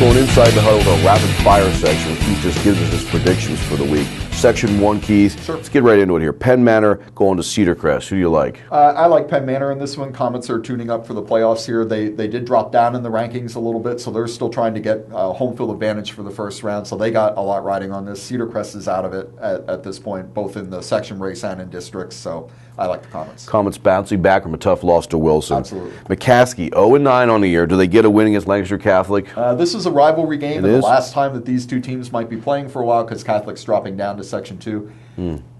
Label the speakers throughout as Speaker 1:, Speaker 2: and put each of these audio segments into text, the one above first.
Speaker 1: Going inside the huddle with our rapid fire section. Keith just gives us his predictions for the week. Section 1, Keith.
Speaker 2: Sure.
Speaker 1: Let's get right into it here. Penn, Manor going to Cedar, Crest. Who do you like?
Speaker 2: I like Penn Manor in this one. Comets are tuning up for the playoffs here. They did drop down in the rankings a little bit, so they're still trying to get home field advantage for the first round. So they got a lot riding on this. Cedar Crest is out of it at this point, both in the section race and in districts. So I like the Comets.
Speaker 1: Comets bouncing back from a tough loss to Wilson.
Speaker 2: Absolutely.
Speaker 1: McCaskey, 0-9 on the year. Do they get a win against Lancaster Catholic?
Speaker 2: This is a rivalry game,
Speaker 1: It
Speaker 2: and
Speaker 1: is?
Speaker 2: the last time that these two teams might be playing for a while because Catholic's dropping down to Section 2.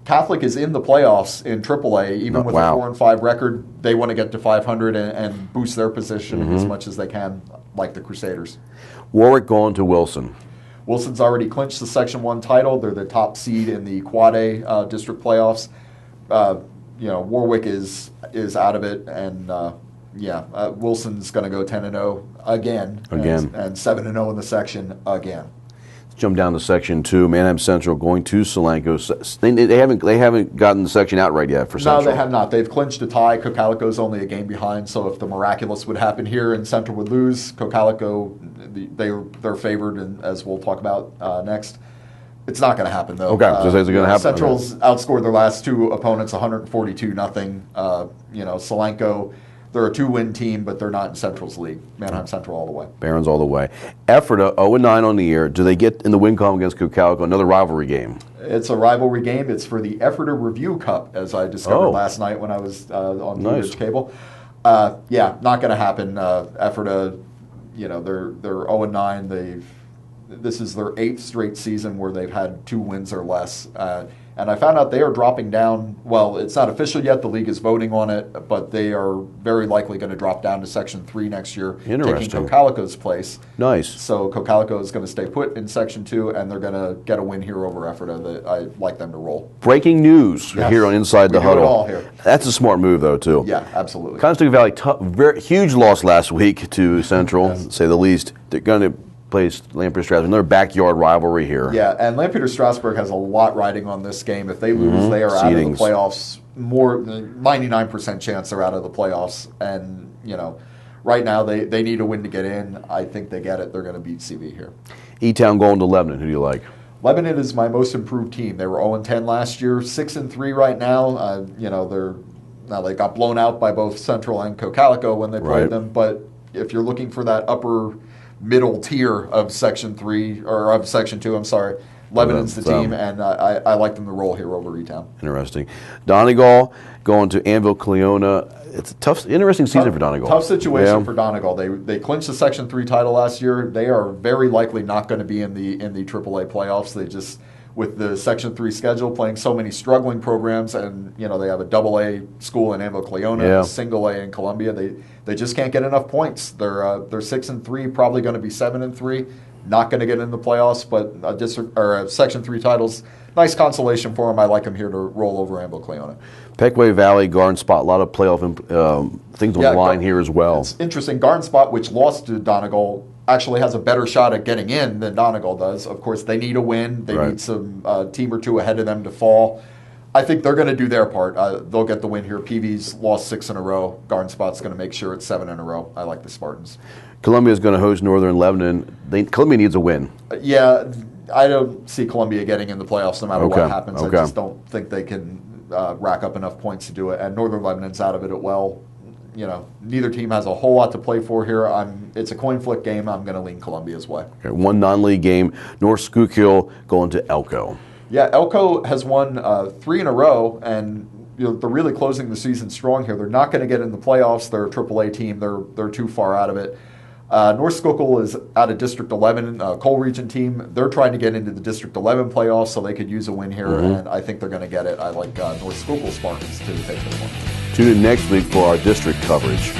Speaker 2: Catholic is in the playoffs in AAA, even with
Speaker 1: Wow.
Speaker 2: a 4-5 record. They want to get to 500 and boost their position as much as they can, like the Crusaders.
Speaker 1: Warwick going to Wilson.
Speaker 2: Wilson's already clinched the Section 1 title. They're the top seed in the Quad A district playoffs. Warwick is out of it, and Wilson's going to go 10-0 again. And 7-0 in the section again.
Speaker 1: Let's jump down to Section 2. Manheim Central going to Solanco. They haven't gotten the section out right yet for Central.
Speaker 2: No, they have not. They've clinched a tie. Cocalico's only a game behind, so if the miraculous would happen here and Central would lose, Cocalico, they're favored, and as we'll talk about next. It's not going to happen, though.
Speaker 1: Okay, so is it going to happen?
Speaker 2: Central's outscored their last two opponents 142-0. Solanco, they're a 2-win team, but they're not in Central's league. Manheim Central all the way.
Speaker 1: Barons all the way. Ephrata, 0-9 on the year. Do they get in the win column against Cocalico? Another rivalry game.
Speaker 2: It's a rivalry game. It's for the Ephrata Review Cup, as I discovered last night when I was on Blue Ridge Cable. Not going to happen. Ephrata, they're 0-9. This is their 8th straight season where they've had 2 wins or less. And I found out they are dropping down. Well, it's not official yet. The league is voting on it, but they are very likely going to drop down to Section 3 next year, taking Cocalico's place.
Speaker 1: Nice.
Speaker 2: So Cocalico is going to stay put in Section 2, and they're going to get a win here over Ephrata. I like them to roll.
Speaker 1: Breaking news here on Inside the Huddle.
Speaker 2: We do it all here.
Speaker 1: That's a smart move, though, too.
Speaker 2: Yeah, absolutely.
Speaker 1: Conestoga Valley, huge loss last week to Central, to say the least. They're going to plays Lampeter Strasburg. Another backyard rivalry here.
Speaker 2: Yeah, and Lampeter Strasburg has a lot riding on this game. If they lose, they are out of the playoffs. 99% chance they're out of the playoffs. And, right now they need a win to get in. I think they get it. They're going to beat CV here.
Speaker 1: Etown going to Lebanon. Who do you like?
Speaker 2: Lebanon is my most improved team. They were 0-10 last year, 6-3 right now. They got blown out by both Central and Cocalico when they played them. But if you're looking for that upper middle tier of Section 3 or of Section 2, Lebanon's the team, and I like them to roll here over Etown.
Speaker 1: Interesting. Donegal going to Anvil Cleona. It's a interesting season for Donegal.
Speaker 2: Tough situation for Donegal. They clinched the Section 3 title last year. They are very likely not going to be in the AAA playoffs. They just, with the Section 3 schedule, playing so many struggling programs, and they have a AA school in Anvil Cleona, a single A in Columbia. They just can't get enough points. They're 6-3, probably going to be 7-3. Not going to get in the playoffs, but Section 3 titles, nice consolation for them. I like them here to roll over Anvil Cleona.
Speaker 1: Peckway Valley, Garden Spot, a lot of playoff things on the line here as well.
Speaker 2: It's interesting. Garden Spot, which lost to Donegal, actually has a better shot at getting in than Donegal does. Of course, they need a win. They need some team or two ahead of them to fall. I think they're going to do their part. They'll get the win here. PV's lost 6 in a row. Garden Spot's going to make sure it's 7 in a row. I like the Spartans.
Speaker 1: Columbia's going to host Northern Lebanon. Columbia needs a win.
Speaker 2: I don't see Columbia getting in the playoffs no matter what happens. I just don't think they can rack up enough points to do it. And Northern Lebanon's out of it well. Neither team has a whole lot to play for here. It's a coin flip game. I'm going to lean Columbia's way.
Speaker 1: Okay, one non-league game. North Schuylkill going to Elko.
Speaker 2: Yeah, Elko has won 3 in a row, and they're really closing the season strong here. They're not going to get in the playoffs. They're a AAA team. They're too far out of it. North Schuylkill is out of District 11, Coal Region team. They're trying to get into the District 11 playoffs, so they could use a win here, and I think they're going to get it. I like North Schuylkill Spartans to take the one.
Speaker 1: Tune in next week for our district coverage.